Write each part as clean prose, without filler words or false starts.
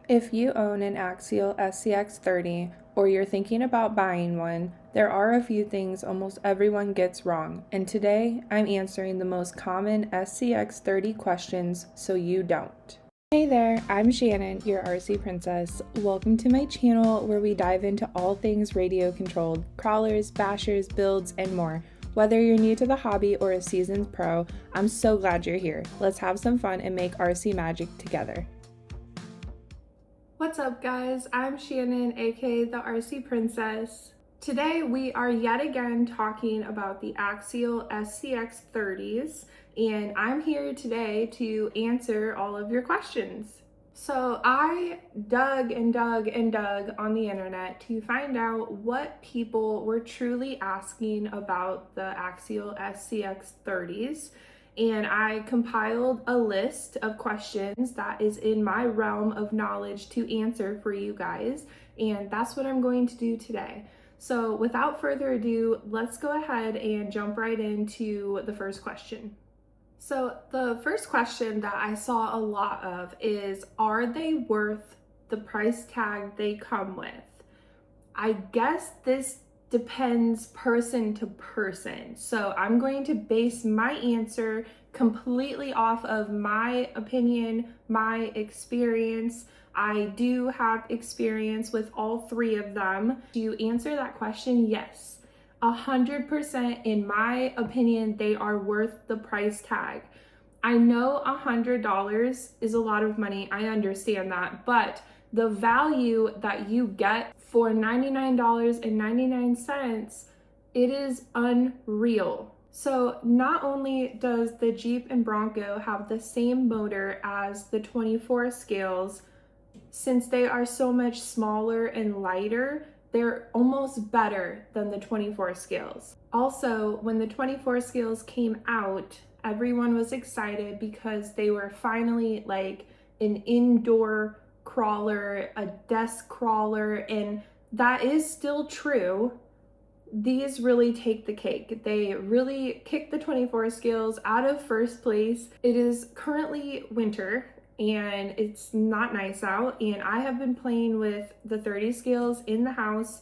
If you own an Axial SCX30 or you're thinking about buying one, there are a few things almost everyone gets wrong, and today I'm answering the most common SCX30 questions so you don't. Hey there, I'm Shannon, your RC princess. Welcome to my channel where we dive into all things radio controlled, crawlers, bashers, builds, and more. Whether you're new to the hobby or a seasoned pro, I'm so glad you're here. Let's have some fun and make RC magic together. What's up guys, I'm Shannon, aka the RC Princess. Today we are yet again talking about the Axial SCX30s, and I'm here today to answer all of your questions. So I dug and dug and dug on the internet to find out what people were truly asking about the Axial SCX30s. And I compiled a list of questions that is in my realm of knowledge to answer for you guys, and that's what I'm going to do today. So without further ado, let's go ahead and jump right into the first question. So the first question that I saw a lot of is, are they worth the price tag they come with? I guess this depends person to person. So I'm going to base my answer completely off of my opinion, my experience. I do have experience with all three of them. To answer that question, yes, 100% in my opinion, they are worth the price tag. I know $100 is a lot of money. I understand that, but the value that you get for $99.99, it is unreal. So not only does the Jeep and Bronco have the same motor as the 24 scales, since they are so much smaller and lighter, they're almost better than the 24 scales. Also, when the 24 scales came out, everyone was excited because they were finally like an indoor crawler, a desk crawler, and that is still true. These really take the cake. They really kick the 24 scales out of first place. It is currently winter and it's not nice out, and I have been playing with the 30 scales in the house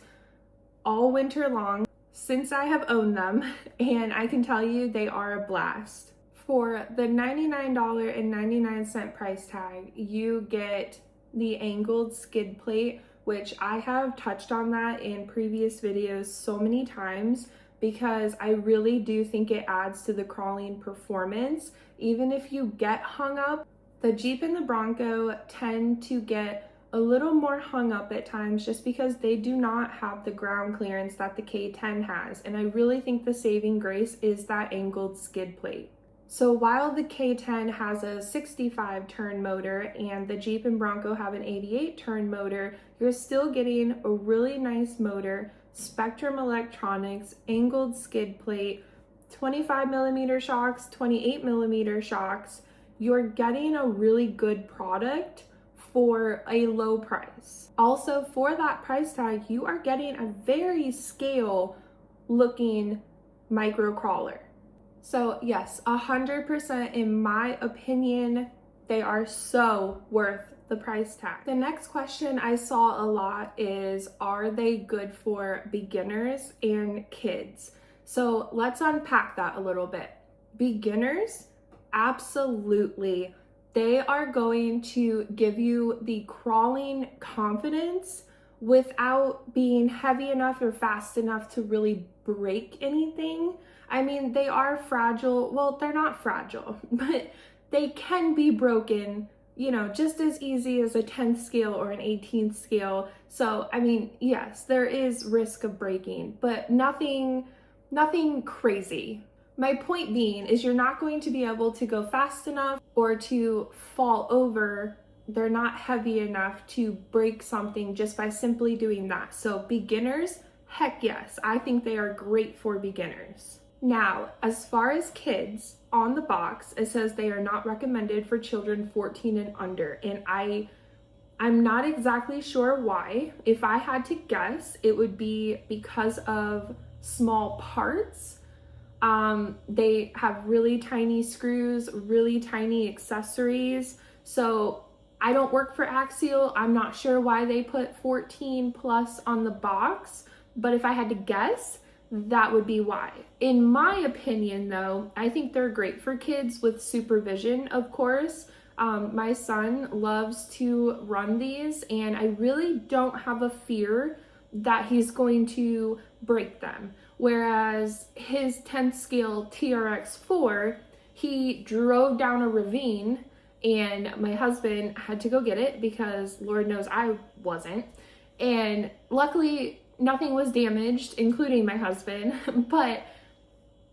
all winter long since I have owned them, and I can tell you they are a blast. For the $99.99 price tag, you get the angled skid plate, which I have touched on that in previous videos so many times because I really do think it adds to the crawling performance. Even if you get hung up, the Jeep and the Bronco tend to get a little more hung up at times just because they do not have the ground clearance that the K10 has. And I really think the saving grace is that angled skid plate. So while the K10 has a 65 turn motor and the Jeep and Bronco have an 88 turn motor, you're still getting a really nice motor, Spectrum electronics, angled skid plate, 25mm shocks, 28mm shocks. You're getting a really good product for a low price. Also, for that price tag, you are getting a very scale looking microcrawler. So yes, 100% in my opinion, they are so worth the price tag. The next question I saw a lot is, are they good for beginners and kids? So let's unpack that a little bit. Beginners, absolutely. They are going to give you the crawling confidence without being heavy enough or fast enough to really break anything. I mean, they are fragile. Well, they're not fragile, but they can be broken, you know, just as easy as a 10th scale or an 18th scale. So, I mean, yes, there is risk of breaking, but nothing crazy. My point being is you're not going to be able to go fast enough or to fall over. They're not heavy enough to break something just by simply doing that. So beginners, heck yes, I think they are great for beginners. Now, as far as kids, on the box, it says they are not recommended for children 14 and under. And I'm not exactly sure why. If I had to guess, it would be because of small parts. They have really tiny screws, really tiny accessories. So I don't work for Axial. I'm not sure why they put 14 plus on the box, but if I had to guess, that would be why. In my opinion though, I think they're great for kids with supervision, of course. My son loves to run these, and I really don't have a fear that he's going to break them. Whereas his 10th scale TRX4, he drove down a ravine and my husband had to go get it because Lord knows I wasn't. And luckily nothing was damaged, including my husband, but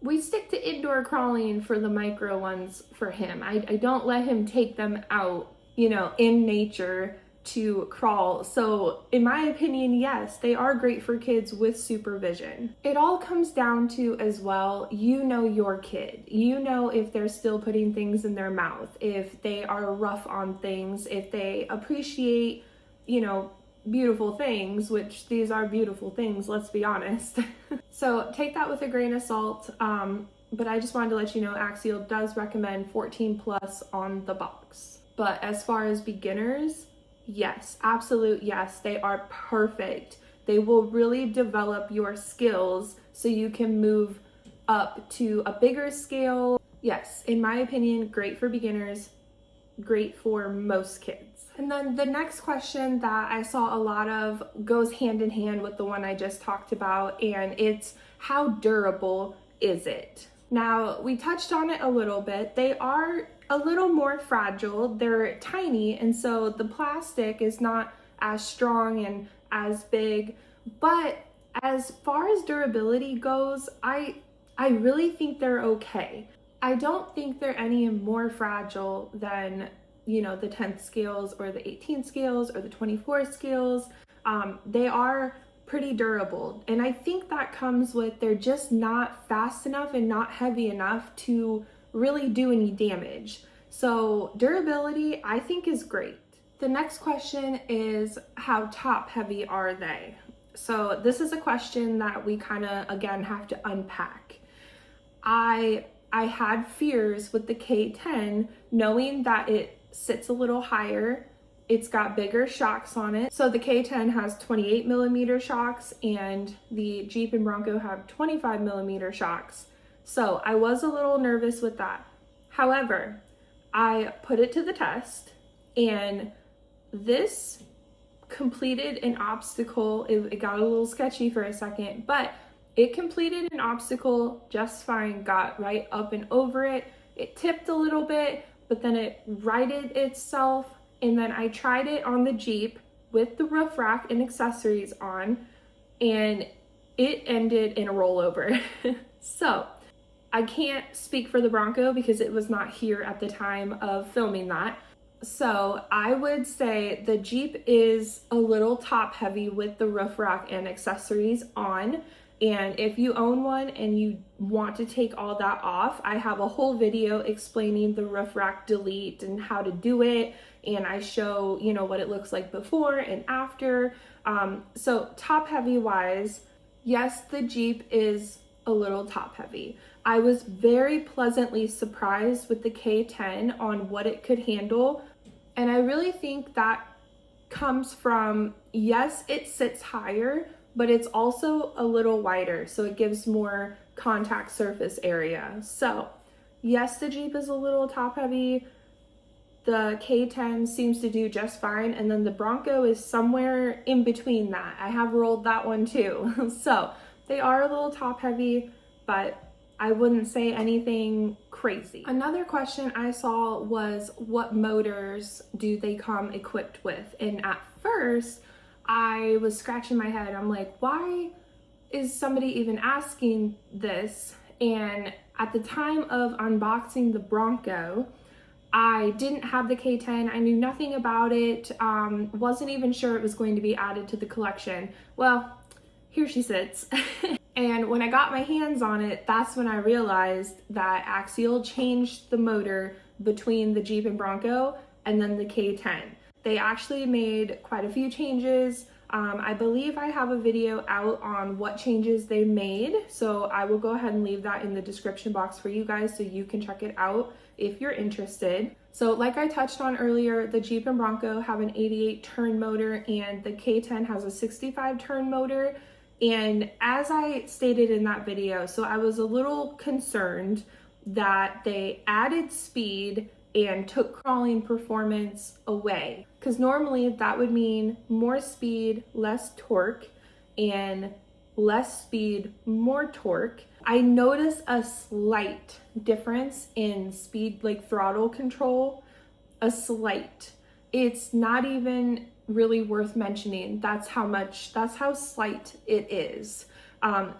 we stick to indoor crawling for the micro ones for him. I don't let him take them out, you know, in nature to crawl. So in my opinion, yes, they are great for kids with supervision. It all comes down to, as well, you know your kid. You know if they're still putting things in their mouth, if they are rough on things, if they appreciate, you know, beautiful things, which these are beautiful things, let's be honest. So take that with a grain of salt. But I just wanted to let you know Axial does recommend 14 plus on the box. But as far as beginners, yes, absolute yes, they are perfect. They will really develop your skills so you can move up to a bigger scale. Yes, in my opinion, great for beginners, great for most kids. And then the next question that I saw a lot of goes hand in hand with the one I just talked about, and it's how durable is it? Now, we touched on it a little bit. They are a little more fragile. They're tiny, and so the plastic is not as strong and as big. But as far as durability goes, I really think they're okay. I don't think they're any more fragile than, you know, the 10th scales or the 18th scales or the 24 scales. They are pretty durable. And I think that comes with they're just not fast enough and not heavy enough to really do any damage. So durability, I think, is great. The next question is how top heavy are they? So this is a question that we kind of, again, have to unpack. I had fears with the K10, knowing that it sits a little higher. It's got bigger shocks on it. So the K10 has 28 millimeter shocks and the Jeep and Bronco have 25 millimeter shocks. So I was a little nervous with that. However, I put it to the test and this completed an obstacle. It got a little sketchy for a second, but it completed an obstacle just fine, got right up and over it. It tipped a little bit, but then it righted itself. And then I tried it on the Jeep with the roof rack and accessories on, and it ended in a rollover. So I can't speak for the Bronco because it was not here at the time of filming that. So I would say the Jeep is a little top heavy with the roof rack and accessories on. And if you own one and you want to take all that off, I have a whole video explaining the roof rack delete and how to do it. And I show, you know, what it looks like before and after. So top heavy wise, yes, the Jeep is a little top heavy. I was very pleasantly surprised with the K10 on what it could handle. And I really think that comes from, yes, it sits higher, but it's also a little wider, so it gives more contact surface area. So yes, the Jeep is a little top heavy. The K10 seems to do just fine, and then the Bronco is somewhere in between that. I have rolled that one too. So they are a little top heavy, but I wouldn't say anything crazy. Another question I saw was what motors do they come equipped with? And at first, I was scratching my head. I'm like, why is somebody even asking this? And at the time of unboxing the Bronco, I didn't have the K10. I knew nothing about it. Wasn't even sure it was going to be added to the collection. Well, here she sits. And when I got my hands on it, that's when I realized that Axial changed the motor between the Jeep and Bronco and then the K10. They actually made quite a few changes. I believe I have a video out on what changes they made, so I will go ahead and leave that in the description box for you guys so you can check it out if you're interested. So like I touched on earlier, the Jeep and Bronco have an 88 turn motor and the K10 has a 65 turn motor. And as I stated in that video, so I was a little concerned that they added speed and took crawling performance away, because normally that would mean more speed, less torque, and less speed, more torque. I noticed a slight difference in speed, like throttle control, a slight. It's not even really worth mentioning. That's how slight it is.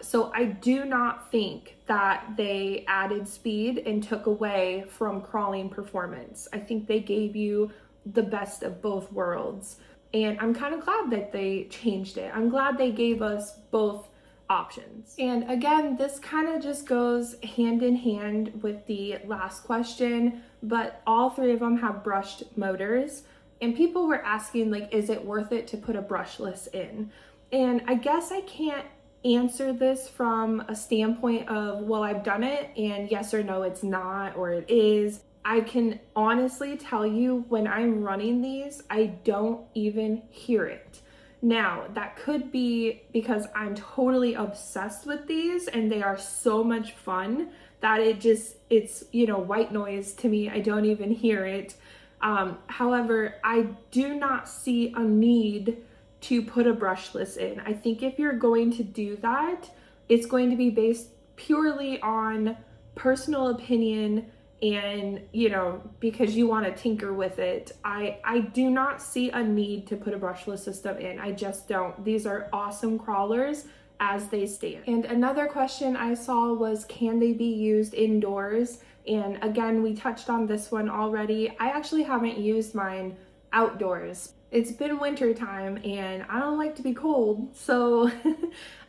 So I do not think that they added speed and took away from crawling performance. I think they gave you the best of both worlds. And I'm kind of glad that they changed it. I'm glad they gave us both options. And again, this kind of just goes hand in hand with the last question, but all three of them have brushed motors. And people were asking, like, is it worth it to put a brushless in? And I guess I can't answer this from a standpoint of, well, I've done it and yes or no, it's not, or it is. I can honestly tell you when I'm running these, I don't even hear it. Now, that could be because I'm totally obsessed with these and they are so much fun that it's, you know, white noise to me. I don't even hear it. However, I do not see a need to put a brushless in. I think if you're going to do that, it's going to be based purely on personal opinion and, you know, because you want to tinker with it. I do not see a need to put a brushless system in. I just don't. These are awesome crawlers as they stand. And another question I saw was, can they be used indoors? And again, we touched on this one already. I actually haven't used mine outdoors. It's been winter time and I don't like to be cold, so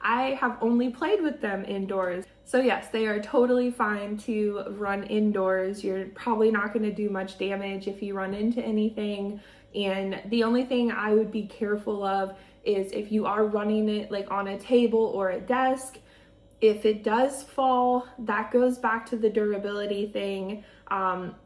I have only played with them indoors. So yes, they are totally fine to run indoors. You're probably not going to do much damage if you run into anything. And the only thing I would be careful of is if you are running it like on a table or a desk, if it does fall, that goes back to the durability thing.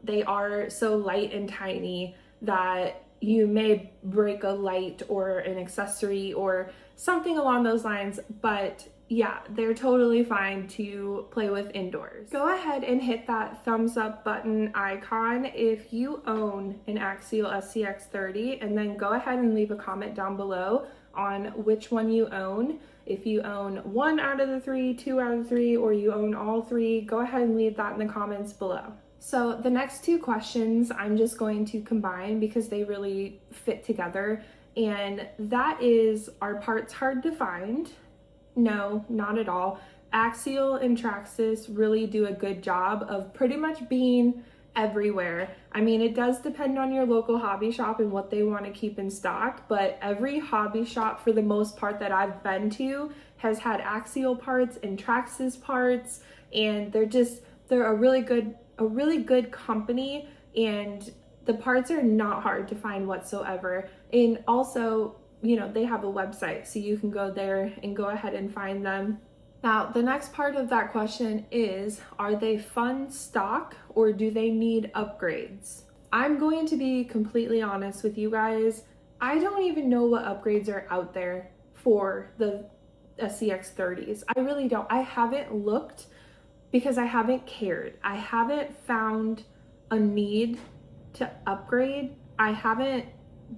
They are so light and tiny that you may break a light or an accessory or something along those lines, but yeah, they're totally fine to play with indoors. Go ahead and hit that thumbs up button icon if you own an Axial SCX30, and then go ahead and leave a comment down below on which one you own. If you own 1 out of the 3, 2 out of the 3, or you own all 3, go ahead and leave that in the comments below. So the next 2 questions I'm just going to combine because they really fit together, and that is, are parts hard to find? No, not at all. Axial and Traxxas really do a good job of pretty much being everywhere. I mean, it does depend on your local hobby shop and what they want to keep in stock, but every hobby shop for the most part that I've been to has had Axial parts and Traxxas parts, and they're a really good company, and the parts are not hard to find whatsoever. And also, you know, they have a website, so you can go there and go ahead and find them. Now, the next part of that question is, are they fun stock or do they need upgrades? I'm going to be completely honest with you guys. I don't even know what upgrades are out there for the SCX30s. I really don't. I haven't looked because I haven't cared. I haven't found a need to upgrade. I haven't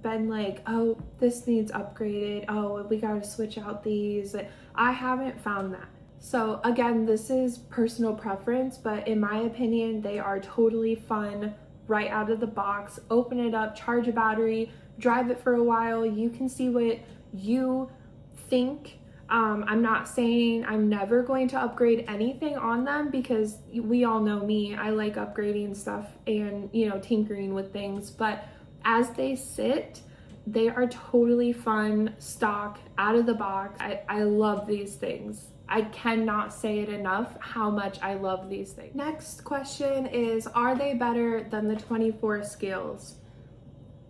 been like, oh, this needs upgraded. Oh, we gotta switch out these. I haven't found that. So again, this is personal preference, but in my opinion, they are totally fun right out of the box. Open it up, charge a battery, drive it for a while. You can see what you think. I'm not saying I'm never going to upgrade anything on them, because we all know me. I like upgrading stuff and, you know, tinkering with things, but as they sit, they are totally fun, stock, out of the box. I love these things. I cannot say it enough how much I love these things. Next question is, are they better than the 24 scales?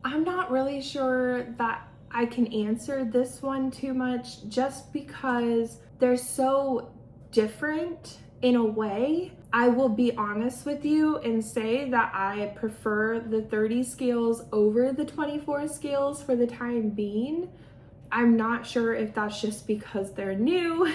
I'm not really sure that I can answer this one too much just because they're so different in a way. I will be honest with you and say that I prefer the 30 scales over the 24 scales for the time being. I'm not sure if that's just because they're new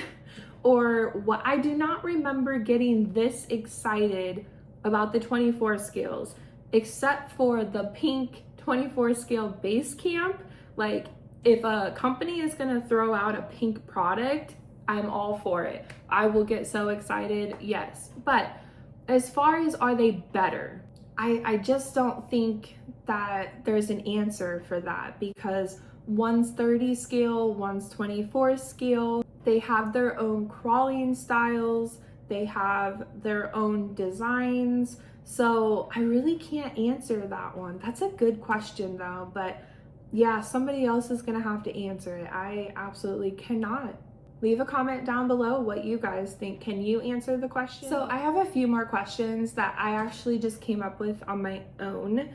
or what. I do not remember getting this excited about the 24 scales, except for the pink 24 scale base camp. Like, if a company is gonna throw out a pink product, I'm all for it. I will get so excited, yes. But as far as are they better, I just don't think that there's an answer for that, because one's 30 scale, one's 24 scale. They have their own crawling styles, they have their own designs. So I really can't answer that one. That's a good question though, but yeah, somebody else is gonna have to answer it. I absolutely cannot. Leave a comment down below what you guys think. Can you answer the question? So I have a few more questions that I actually just came up with on my own,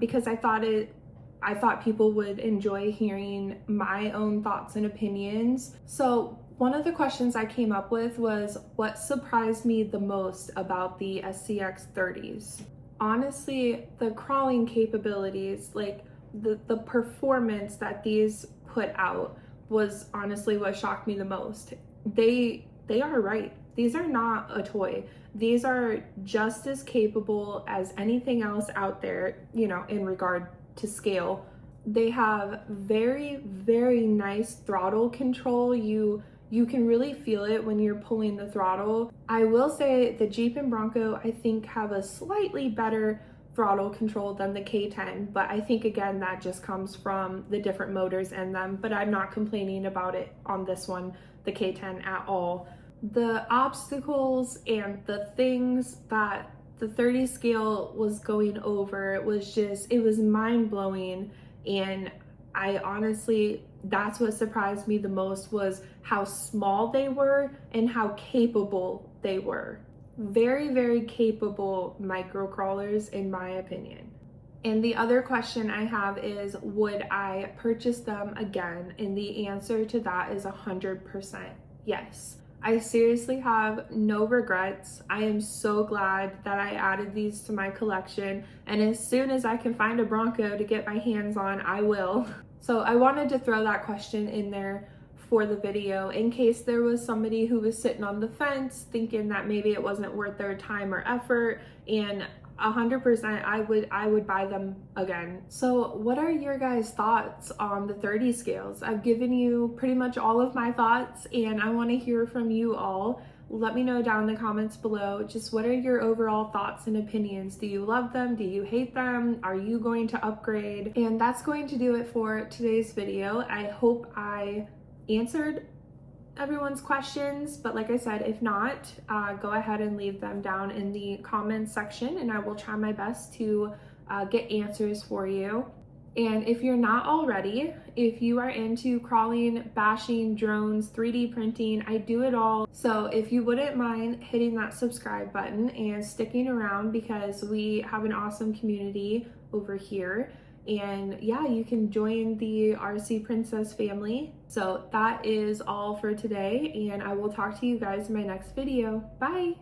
because I thought people would enjoy hearing my own thoughts and opinions. So one of the questions I came up with was, what surprised me the most about the SCX30s? Honestly, the crawling capabilities, like the performance that these put out was honestly what shocked me the most. They are right. These are not a toy. These are just as capable as anything else out there, you know, in regard to scale. They have very, very nice throttle control. You can really feel it when you're pulling the throttle. I will say the Jeep and Bronco, I think, have a slightly better throttle control than the K10, but I think again that just comes from the different motors in them, but I'm not complaining about it on this one, the K10, at all. The obstacles and the things that the 30 scale was going over, it was mind-blowing. And I honestly, that's what surprised me the most, was how small they were and how capable they were. Very, very capable microcrawlers in my opinion. And the other question I have is, would I purchase them again? And the answer to that is 100% yes. I seriously have no regrets. I am so glad that I added these to my collection, and as soon as I can find a Bronco to get my hands on, I will. So I wanted to throw that question in there for the video in case there was somebody who was sitting on the fence thinking that maybe it wasn't worth their time or effort, and 100% I would buy them again. So what are your guys' thoughts on the 30 scales? I've given you pretty much all of my thoughts, and I want to hear from you all. Let me know down in the comments below, just what are your overall thoughts and opinions? Do you love them? Do you hate them? Are you going to upgrade? And that's going to do it for today's video. I hope I answered everyone's questions, but like I said, if not, go ahead and leave them down in the comments section, and I will try my best to get answers for you. And if you're not already, if you are into crawling, bashing, drones, 3D printing, I do it all. So if you wouldn't mind hitting that subscribe button and sticking around, because we have an awesome community over here. And yeah, you can join the RC Princess family. So that is all for today, and I will talk to you guys in my next video. Bye!